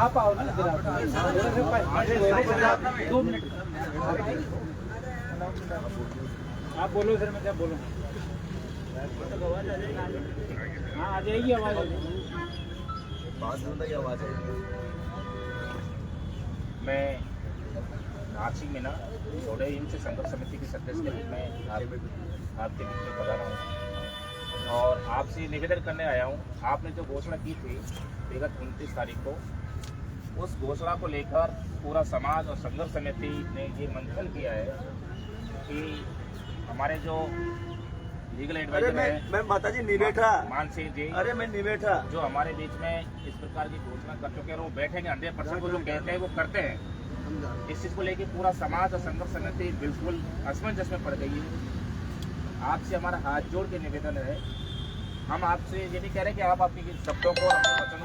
आप आओ ना इधर, 2 मिनट आप बोलो सर, मैं क्या बोलूँ। हाँ आ जाएगी आवाज़, आवाज़ आएगी। मैं नासिक में ना थोड़े इनसे संघर्ष समिति के सदस्य के रूप में आपके बीच में पधारा हूँ और आपसे निवेदन करने आया हूँ। आपने जो घोषणा की थी विगत 29 तारीख को, उस घोषणा को लेकर पूरा समाज और संघर्ष समिति ने ये मंथन किया है कि हमारे जो लीगल एडवाइजर है, मैं माताजी निवेठा मान सिंह जी, अरे मैं निवेठा, जो हमारे बीच में इस प्रकार की घोषणा कर चुके हैं, वो बैठेंगे 100% को जो कहते हैं वो करते हैं। इस चीज को लेकर पूरा समाज और संघर्ष समिति बिल्कुल असमंजस में पड़ गई है। आपसे हमारा हाथ जोड़ के निवेदन है, हम आपसे ये नहीं कह रहे कि आप अपनी शब्दों को, वचनों को,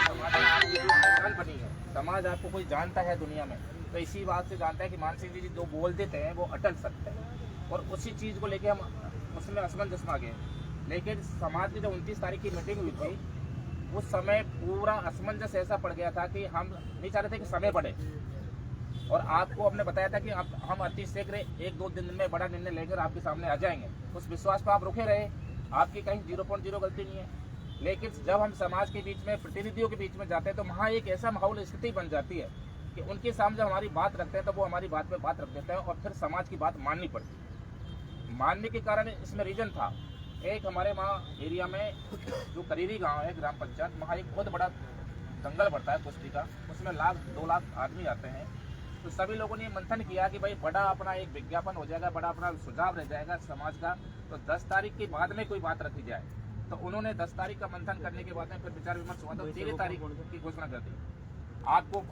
समाज में आपकी पहचान बनी है, समाज आपको कोई जानता है दुनिया में, तो इसी बात से जानता है कि मान सिंह जी जो बोल देते हैं वो अटल सत्य है, और उसी चीज को लेकर हम उसमें असमंजस में आ गए। लेकिन समाज की जो 29 तारीख की मीटिंग हुई थी, उस समय पूरा असमंजस ऐसा पड़ गया था कि हम नहीं चाह रहे थे कि समय बढ़े, और आपको हमने बताया था कि हम अति शीघ्र 1-2 दिन में बड़ा निर्णय लेकर आपके सामने आ जाएंगे। उस विश्वास पर आप रुके रहे, आपकी कहीं 0.0 गलती नहीं है। लेकिन जब हम समाज के बीच में, प्रतिनिधियों के बीच में जाते हैं, तो वहाँ एक ऐसा माहौल, स्थिति बन जाती है कि उनके सामने जब हमारी बात रखते हैं तो वो हमारी बात पे बात रख देते हैं, और फिर समाज की बात माननी पड़ती है। मानने के कारण इसमें रीजन था, एक हमारे वहाँ एरिया में जो करीरी गांव है, ग्राम पंचायत, वहाँ एक बहुत बड़ा दंगल बढ़ता है कुश्ती का, उसमें 1-2 लाख आदमी आते हैं। तो सभी लोगों ने मंथन किया कि भाई बड़ा अपना एक विज्ञापन हो जाएगा, बड़ा अपना सुझाव रह जाएगा समाज का, तो 10 तारीख के बाद में कोई बात रखी जाए। तो उन्होंने 10 तारीख का मंथन करने के बाद में फिर विचार विमर्श हुआ, तो 13 तारीख की घोषणा कर दी। आपको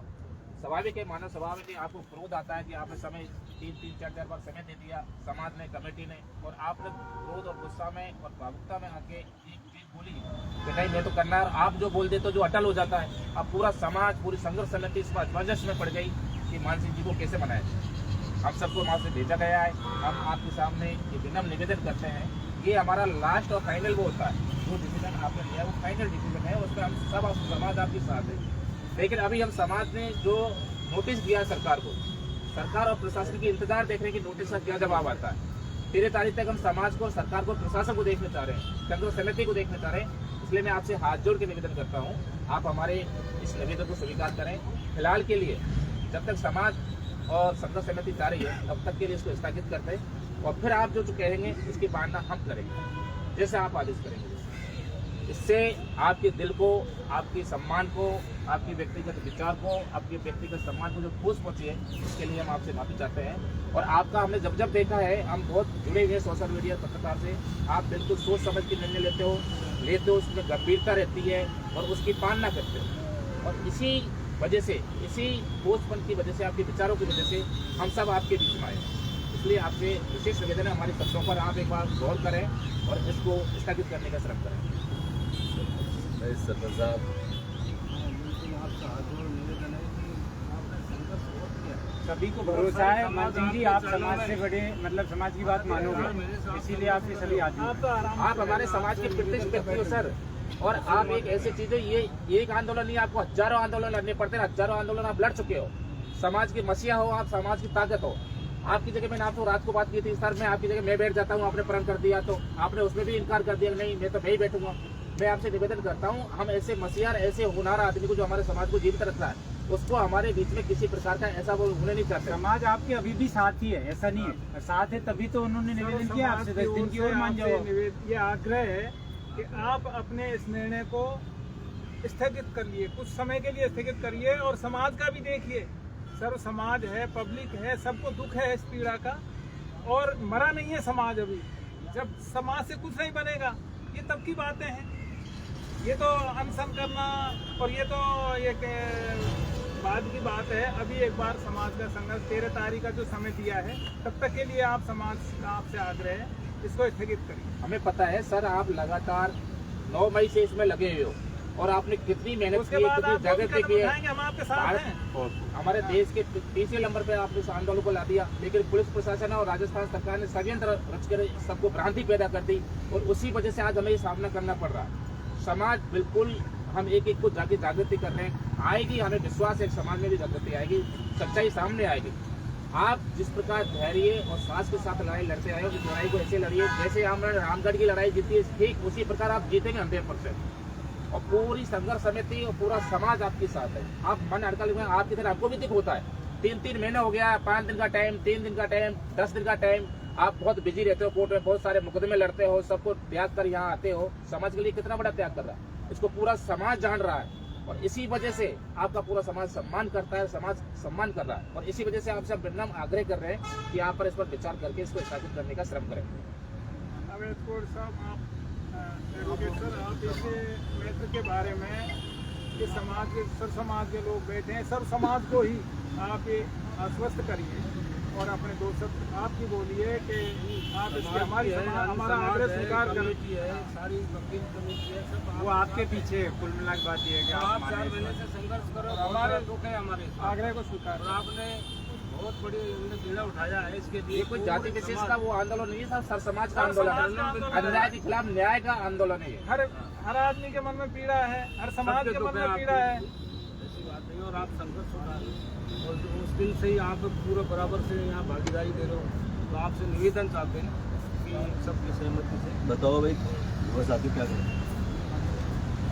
स्वाभाविक है, मानव स्वाभाविक है, आपको क्रोध आता है कि आपने समय 3-4 बार समय दे दिया समाज ने, कमेटी ने, और आपने क्रोध और गुस्सा में और भावुकता में आके एक चीज बोली कि नहीं मैं तो करना है, आप जो बोल देते तो जो अटल हो जाता है। अब पूरा समाज, पूरी संघर्ष समिति इस असमंजस में पड़ गई कि मान सिंह जी को कैसे बनाया जाए। हम सबको वहाँ से भेजा गया है, हम आपके सामने ये विनम्र निवेदन करते हैं, ये हमारा लास्ट और फाइनल वो होता है, जो डिसीजन आपने लिया वो फाइनल डिसीजन है, उसमें हम सब समाज आपके साथ है। लेकिन अभी हम समाज ने जो नोटिस दिया सरकार को, सरकार और प्रशासन की इंतजार देख रहे हैं कि नोटिस का क्या जवाब आता है। 13 तारीख तक हम समाज को, सरकार को, प्रशासन को देखना चाह रहे हैं, संघर्ष समिति को देखना चाह रहे हैं। इसलिए मैं आपसे हाथ जोड़ के निवेदन करता हूँ, आप हमारे इस निवेदन को स्वीकार करें। फिलहाल के लिए जब तक समाज और संघर्ष समिति जा रही है तब तक के लिए इसको स्थगित करते हैं, और फिर आप जो कहेंगे उसकी पालना हम करेंगे, जैसे आप आदेश करेंगे। इससे आपके दिल को, आपके सम्मान को, आपकी व्यक्तिगत विचार को, आपके व्यक्तिगत सम्मान को जो ठोस पहुंची है, उसके लिए हम आपसे माफी चाहते हैं। और आपका हमने जब जब देखा है, हम बहुत जुड़े हुए सोशल मीडिया पत्रकार से, आप बिल्कुल सोच समझ के निर्णय लेते हो, उसमें गंभीरता रहती है और उसकी पालना करते हो। और इसी वजह से, इसी ठोसपन की वजह से, आपके विचारों की वजह से हम सब आपके बीच में आए। इसलिए आपसे विशेष निवेदन है, हमारी शब्दों पर आप एक बार गौर करें और इसको स्थगित करने का श्रम करें। सरपंच साहब, सभी को भरोसा है मान सिंह जी, आप समाज से बड़े, मतलब समाज की बात मानोगे, इसीलिए आपके सभी आदमी, आप हमारे समाज के प्रतिष्ठित व्यक्ति हो सर। और आप एक ऐसी चीज है, ये एक आंदोलन नहीं, आपको हजारों आंदोलन लड़ने पड़ते हैं, हजारों आंदोलन आप लड़ चुके हो। समाज की मसीहा हो आप, समाज की ताकत हो। आपकी जगह मैंने आपको रात को बात की थी सर, मैं आपकी जगह मैं बैठ जाता हूँ, आपने प्रण कर दिया, तो आपने उसमें भी इनकार कर दिया, नहीं मैं तो मैं ही बैठूंगा। मैं आपसे निवेदन करता हूँ, हम ऐसे मसीहा, ऐसे होनहार आदमी को जो हमारे समाज को जीवित रख रहा है, उसको हमारे बीच में किसी प्रकार का ऐसा वो होने नहीं चाहते। समाज आपके अभी भी साथ ही है, ऐसा नहीं है, साथ है तभी तो उन्होंने निवेदन किया आपसे 10 दिन की और मान जाओ। ये आग्रह है कि आप अपने इस निर्णय को स्थगित कर लिए, कुछ समय के लिए स्थगित करिए, और समाज का भी देखिए। सर्व समाज है, पब्लिक है, सबको दुख है इस पीड़ा का, और मरा नहीं है समाज अभी। जब समाज से कुछ नहीं बनेगा, ये तब की बातें हैं। ये तो अनशन करना और ये तो एक बाद की बात है। अभी एक बार समाज का संघर्ष 13 तारीख का जो समय दिया है, तब तक के लिए आप समाज का आपसे आग्रह है, इसको स्थगित करिए। हमें पता है सर, आप लगातार 9 मई से इसमें लगे हुए हो, और आपने कितनी मेहनत की, कितनी जागृति की है। हम आपके साथ हैं। हमारे देश के तीसरे नंबर पे आपने इस आंदोलन को ला दिया, लेकिन पुलिस प्रशासन और राजस्थान सरकार ने षड्यंत्र रचकर सबको भ्रांति पैदा कर दी, और उसी वजह से आज हमें ये सामना करना पड़ रहा है। समाज बिल्कुल हम एक एक को जाके जागृति कर रहे हैं, आएगी, हमें विश्वास है समाज में भी जागृति आएगी, सच्चाई सामने आएगी। आप जिस प्रकार धैर्य और साहस के साथ लड़ाई लड़ते आए हो, इस लड़ाई को ऐसे लड़िए जैसे हमने रामगढ़ की लड़ाई जीती है, ठीक उसी प्रकार आप जीतेंगे 100%। और पूरी संघर्ष समिति और पूरा समाज आपके साथ है। आप मन अड़कल हुए, आपकी तरह आपको भी दिख होता है। 3 महीने हो गया, 5 दिन का टाइम, 3 दिन का टाइम, 10 दिन का टाइम, आप बहुत बिजी रहते हो, कोर्ट में बहुत सारे मुकदमे लड़ते हो, सबको त्याग कर यहाँ आते हो। समाज के लिए कितना बड़ा त्याग कर रहा है, इसको पूरा समाज जान रहा है। और इसी वजह से आपका पूरा समाज सम्मान करता है, समाज सम्मान कर रहा है। और इसी वजह से आपसे विनम्र आग्रह कर रहे हैं कि आप पर इस पर विचार करके इसको स्थापित करने का श्रम करें। अम्बेडकर साहब, आप एडवोकेट सर, आप ऐसे मैटर के बारे में कि समाज के सर समाज के लोग बैठे हैं, सब समाज को ही आप ये आश्वस्त करिए और अपने दो शब्द आपकी बोलिए कि आप इसके हमारा आग्रह स्वीकार कमेटी है, सारी वकील कमेटी है, सब वो आपके पीछे है। कुल मिला के बात ये है कि आप आप 4 महीने से संघर्ष करो, हमारे दुख है, हमारे आग्रह को स्वीकार। और आपने बहुत बड़ी बीड़ा उठाया है इसके लिए। ये कोई जाति विशेष का वो आंदोलन नहीं है, सर समाज का आंदोलन है, अन्याय के खिलाफ न्याय का आंदोलन है। हर आदमी के मन में पीड़ा है, हर समाज के मन में पीड़ा है। ऐसी बात नहीं, और आप संघर्ष उठा रहे हो और जो उस दिन से ही आप पूरा बराबर से यहाँ भागीदारी दे रहे हो, तो आपसे निवेदन चाहते हैं कि सबकी सहमति से बताओ भाई, बस आप क्या करें?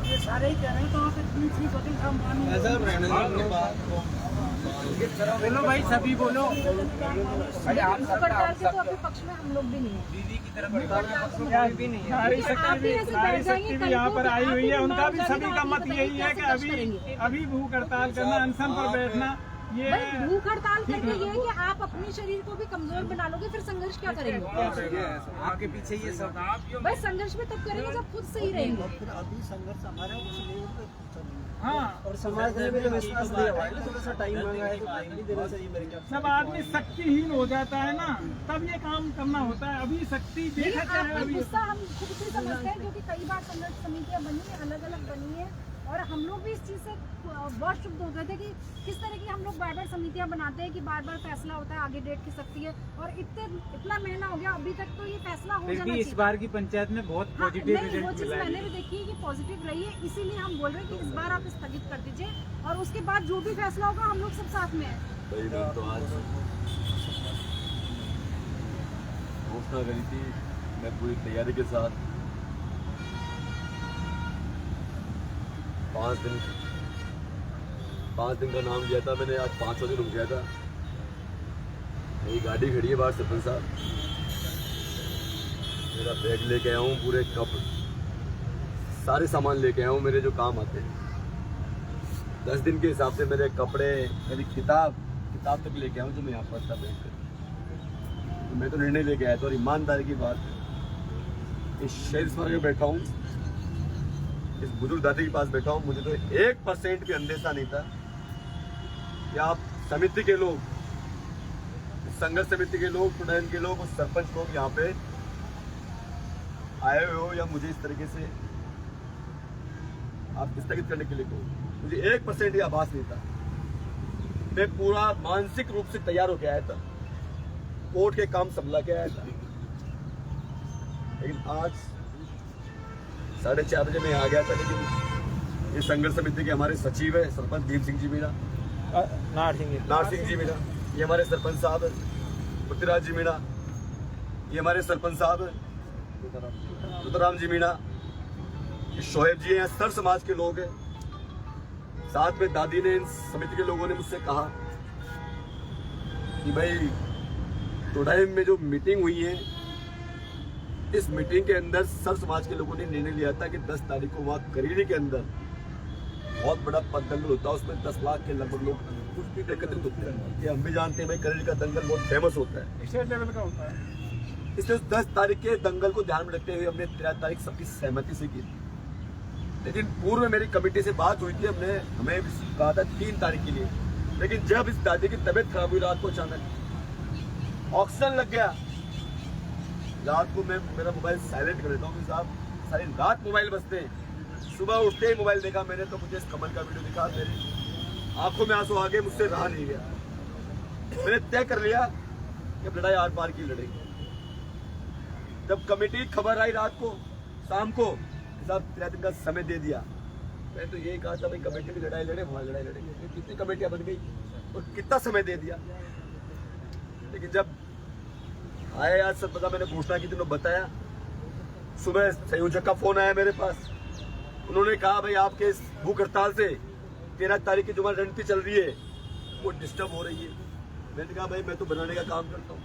ये सारे ही कह रहे हैं, तो आप इतनी चीज होती हम बोलो भाई, सभी बोलो। भाई आप हड़ताल के तो अपने पक्ष में हम लोग भी नहीं है। दीदी की तरफ भी नहीं है। नारी शक्ति भी यहाँ पर आई हुई है, उनका भी सभी का मत यही है कि अभी भूख हड़ताल करना, अनशन पर बैठना, ये भाई भूख हड़ताल करके ये है कि आप अपने शरीर को भी कमजोर बना लोगे, फिर संघर्ष क्या करेंगे? आपके पीछे ये सब भाई संघर्ष में तब करेंगे जब खुद सही रहेंगे। अभी संघर्ष हमारा हाँ, और समाज ने भी जो विश्वास दिया हुआ है ना, थोड़ा सा टाइम मांगा है, तो टाइम नहीं देना चाहिए मेरे ख्याल से। जब आदमी शक्तिहीन हो जाता है ना, तब ये काम करना होता है। अभी शक्ति देखा क्या है, आपका अभी गुस्सा हम खुद से समझते हैं, क्योंकि कई बार संघर्ष समितियां बनी है, अलग अलग बनी है, और हम लोग भी इस चीज़ से बहुत शुद्ध हो गए थे कि किस तरह की हम लोग बार बार समितियां बनाते हैं कि बार बार फैसला होता है, आगे डेट खिसकती है, और इतना महीना हो गया अभी तक, तो ये फैसला हो फिर जाना भी इस चाहिए। बार की पंचायत में बहुत हाँ, पॉजिटिव नहीं, वो रिजल्ट चीज़ मिला मैंने है। भी देखी है कि पॉजिटिव रही है, इसीलिए हम बोल रहे हैं कि इस बार आप स्थगित कर दीजिए, और उसके बाद जो भी फैसला होगा हम लोग सब साथ में हैं। भाई मैं तो आज घोषणा करी थी, मैं पूरी तैयारी के साथ 5 दिन का नाम लिया था मैंने। आज 5वां दिन रुक गया था। मेरी गाड़ी खड़ी है बाहर, सरपंच साहब मेरा बैग लेके आया हूँ, पूरे कप सारे सामान लेके आया हूँ मेरे जो काम आते हैं। 10 दिन के हिसाब से मेरे कपड़े, मेरी किताब तक लेके आया हूँ जो मैं यहाँ पढ़ता बैठ कर। तो मैं तो निर्णय लेके आया था, और ईमानदारी की बात, इस शहर पर बैठा हूँ, इस बुजुर्ग दादी के पास बैठा हूँ, मुझे तो 1% भी अंदेशा नहीं था कि आप समिति के लोग, संघर्ष समिति के लोग, टुडैन के लोग, उस सरपंच लोग यहाँ पे आए हुए हो, या मुझे इस तरीके से आप स्थगित करने के लिए कहो। मुझे 1% भी आभास नहीं था। मैं पूरा मानसिक रूप से तैयार होकर आया था, कोर्ट के काम संभला के आया था, लेकिन आज 4:30 बजे मैं आ गया था। लेकिन ये संघर्ष समिति के हमारे सचिव है सरपंच भीम सिंह जी मीणा, नार सिंह जी मीणा, ये हमारे सरपंच साहब है पृथ्वीराज जी मीणा, ये हमारे सरपंच साहब है रुद्रराम जी मीणा, ये शोएब जी हैं, सर समाज के लोग हैं। साथ में दादी ने, इन समिति के लोगों ने मुझसे कहा कि भाई टोडाई में जो मीटिंग हुई है, इस मीटिंग के अंदर सर समाज के लोगों ने निर्णय लिया था कि 10 तारीख को वहाँ करीरी के अंदर बहुत बड़ा पद दंगल होता है, उसमें 10 लाख के लगभग लोग एकत्रित होते हैं। ये हम भी जानते हैं भाई, करीरी का दंगल बहुत फेमस होता है, स्टेट लेवल का होता है। इसलिए उस 10 तारीख के दंगल को ध्यान में रखते हुए हमने 13 तारीख सबकी सहमति से की थी। लेकिन पूर्व में मेरी कमेटी से बात हुई थी, हमें कहा था 3 तारीख के लिए। लेकिन जब इस दादी की तबीयत खराब हुई रात को, अचानक ऑक्सीजन लग गया, रात को मैं मेरा मोबाइल साइलेंट कर देता हूँ साहब, सारी रात मोबाइल बजते हैं। सुबह उठते ही मोबाइल देखा मैंने, तो मुझे इस कमल का वीडियो दिखा, मेरी आंखों में आंसू आ गए, मुझसे रहा नहीं गया। मैंने तय कर लिया कि अब लड़ाई आर पार की लड़ेंगे। जब कमेटी खबर आई रात को, शाम को, साहब 13 दिन का समय दे दिया, मैं तो यही कहा था भाई कमेटी की लड़ाई लड़े, वहां लड़ाई लड़े, कितनी कमेटियां बन गई और कितना समय दे दिया। लेकिन जब आए आज सब पता, मैंने घोषणा की थी, उन्होंने बताया, सुबह संयोजक का फोन आया मेरे पास, उन्होंने कहा भाई आपके इस भूख हड़ताल से 13 तारीख की जो हमारी रणनीति चल रही है वो डिस्टर्ब हो रही है। मैंने कहा भाई मैं तो बनाने का काम करता हूँ,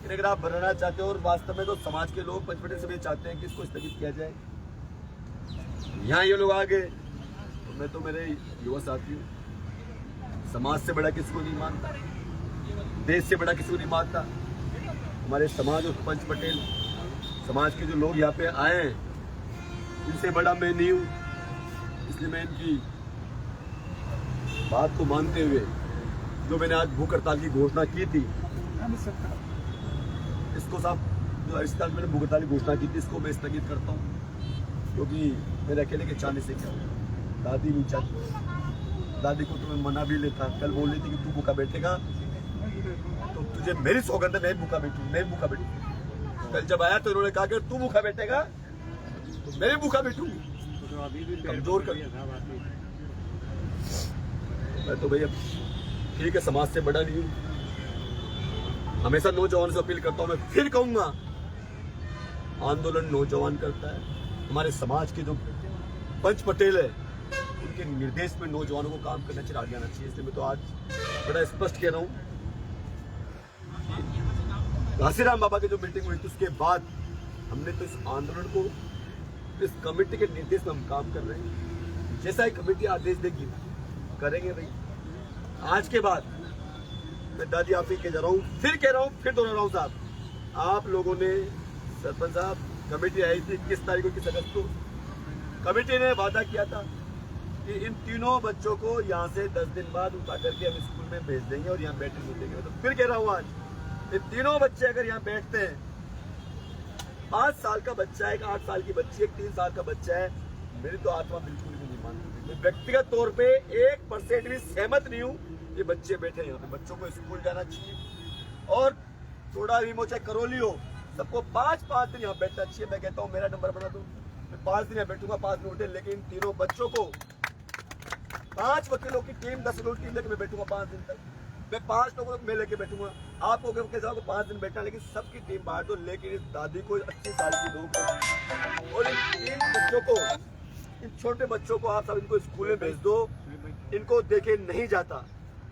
लेकिन अगर आप बनाना चाहते हो और वास्तव में तो समाज के लोग पंचवटी से भी चाहते हैं कि इसको स्थगित किया जाए, यहाँ ये लोग आ गए तो मैं तो मेरे युवा साथी हूँ, समाज से बड़ा किसी को नहीं मानता, देश से बड़ा किसी को नहीं मानता। हमारे समाज और पंच पटेल समाज के जो लोग यहाँ पे आए हैं इनसे बड़ा मैं नहीं हूँ, इसलिए मैं इनकी बात को मानते हुए जो मैंने आज भूख हड़ताल की घोषणा की थी, इसको साहब जो अरिस्तान मैंने भूख हड़ताल की घोषणा की थी इसको मैं स्थगित करता हूँ, क्योंकि मेरे अकेले के चाहने से क्या, दादी नहीं चाहती, दादी को तो मैं मना भी लेता, कल बोल रही थी कि तू भूखा बैठेगा तो तुझे मेरी सौगंध है, मैं भूखा बैठूँ। कल जब आया तो इन्होंने कहा कि तू भूखा बैठेगा तो मैं भूखा बैठूंगी, तो अभी भी कमजोर कर। मैं तो भैया ठीक है, समाज से बड़ा नहीं हूँ, हमेशा नौजवान से अपील करता हूँ, मैं फिर कहूंगा आंदोलन नौजवान करता है, हमारे समाज के जो पंच पटेल है उनके निर्देश में नौजवानों को काम करना चाहिए, आगे आना चाहिए। इसलिए मैं तो आज बड़ा स्पष्ट कह रहा हूँ, घासीराम बाबा की जो मीटिंग हुई थी उसके बाद हमने तो इस आंदोलन को इस कमेटी के निर्देश में हम काम कर रहे हैं, जैसा ही कमेटी आदेश देगी करेंगे भाई। आज के बाद मैं दादी आप ही कह जा रहा हूँ, फिर कह रहा हूँ, फिर दोहरा रहा हूँ साहब, आप लोगों ने सरपंच साहब कमेटी आई थी 21 तारीख को, 21 अगस्त को कमेटी ने वादा किया था कि इन तीनों बच्चों को यहाँ से 10 दिन बाद उठा करके हम स्कूल में भेज देंगे और यहाँ बैठने नहीं देंगे। तो फिर कह रहा हूँ आज ये तीनों बच्चे अगर यहाँ बैठते हैं, 5 साल का बच्चा है, 8 साल की बच्ची है, 3 साल का बच्चा है, मेरी तो आत्मा बिल्कुल भी नहीं मानती। मैं व्यक्तिगत तौर पे 1% भी सहमत नहीं हूँ ये बच्चे बैठे यहाँ पे। बच्चों को स्कूल जाना चाहिए और थोड़ा भी चाहे करौली हो, सबको 5-5 दिन यहाँ बैठना चाहिए। मैं कहता हूँ मेरा नंबर बना दो, मैं 5 दिन यहाँ बैठूंगा, 5 दिन उठे, लेकिन तीनों बच्चों को 5 वकीलों की टीम, 10 लोगों की टीम लेकर मैं बैठूंगा 5 दिन तक, मैं 5 लोगों को मैं लेके बैठूंगा। आप लोगों के साथ 5 दिन बैठना, लेकिन सबकी टीम बांट दो, लेकिन इस दादी को 80 साल की लोग और इन बच्चों को, इन छोटे बच्चों को आप सब इनको स्कूल में भेज दो, इनको देखे नहीं जाता,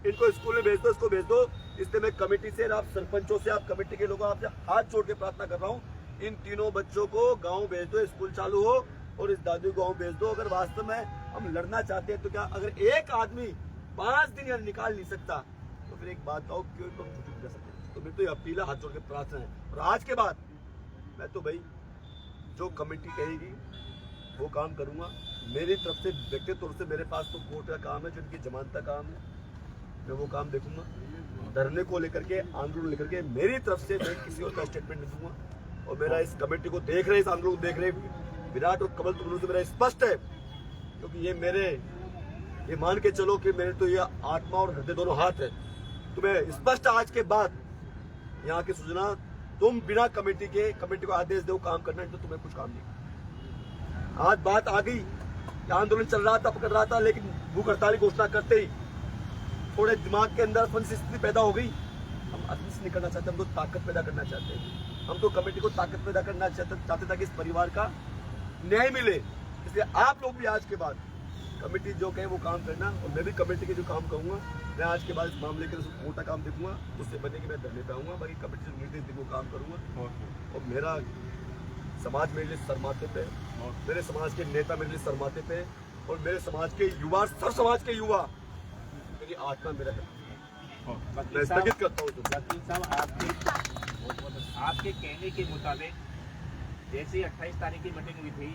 इनको स्कूल में भेज दो, इसको भेज दो। इसलिए मैं कमेटी से, आप सरपंचों से, आप कमेटी के लोगों आपसे हाथ जोड़ के प्रार्थना कर रहा हूँ, इन तीनों बच्चों को गाँव भेज दो, स्कूल चालू हो और इस दादी को गाँव भेज दो। अगर वास्तव में हम लड़ना चाहते हैं तो क्या, अगर एक आदमी 5 दिन यहाँ निकाल नहीं सकता तो फिर एक बात आओ क्यों इनको छुट्टी दे सकते। तो मेरी तो ये अपील है, हाथ जोड़ के प्रार्थना है। और आज के बाद मैं तो भाई जो कमेटी कहेगी वो काम करूंगा। मेरी तरफ से व्यक्तिगत तौर से मेरे पास तो कोर्ट का काम है, जो इनकी जमानत का काम है, मैं वो काम देखूंगा। धरने को लेकर के, आंदोलन लेकर के मेरी तरफ से मैं किसी और का स्टेटमेंट नहीं दूंगा। और मेरा इस कमेटी को देख रहे, इस आंदोलन को देख रहे विराट और कमल तुम से मेरा स्पष्ट है, क्योंकि ये मेरे, ये मान के चलो कि मेरे तो ये आत्मा और हृदय दोनों हाथ है। तुम्हें स्पष्ट आज के बाद यहाँ की सूचना, तुम बिना कमेटी के, कमेटी को आदेश दो काम करना है तो तुम्हें कुछ काम नहीं। आज बात आ गई, आंदोलन चल रहा था, पकड़ रहा था, लेकिन भूख हड़ताल की घोषणा करते ही थोड़े दिमाग के अंदर स्थिति पैदा हो गई। हम असली से नहीं करना चाहते, हम तो ताकत पैदा करना चाहते हैं। हम तो कमेटी को ताकत पैदा करना चाहते ताकि इस परिवार का न्याय मिले। इसलिए आप लोग भी आज के बाद कमेटी जो कहे वो काम करना, और मैं भी कमेटी के जो काम कहूँगा, मैं आज के बाद इस मामले के मोटा काम देखूंगा, उससे बने कि मैं धरने पे आऊँगा, बाकी कमेटी जो निर्देश देंगे वो काम करूँगा। और मेरा समाज मेरे लिए सरमाथे पे, मेरे समाज के नेता मेरे लिए सरमाथे पे, और मेरे समाज के युवा, सर समाज के युवा मेरी आत्मा मेरा है। मैं स्थगित करता हूँ। वकील साहब आपके कहने के मुताबिक जैसे 28 तारीख की मीटिंग हुई थी,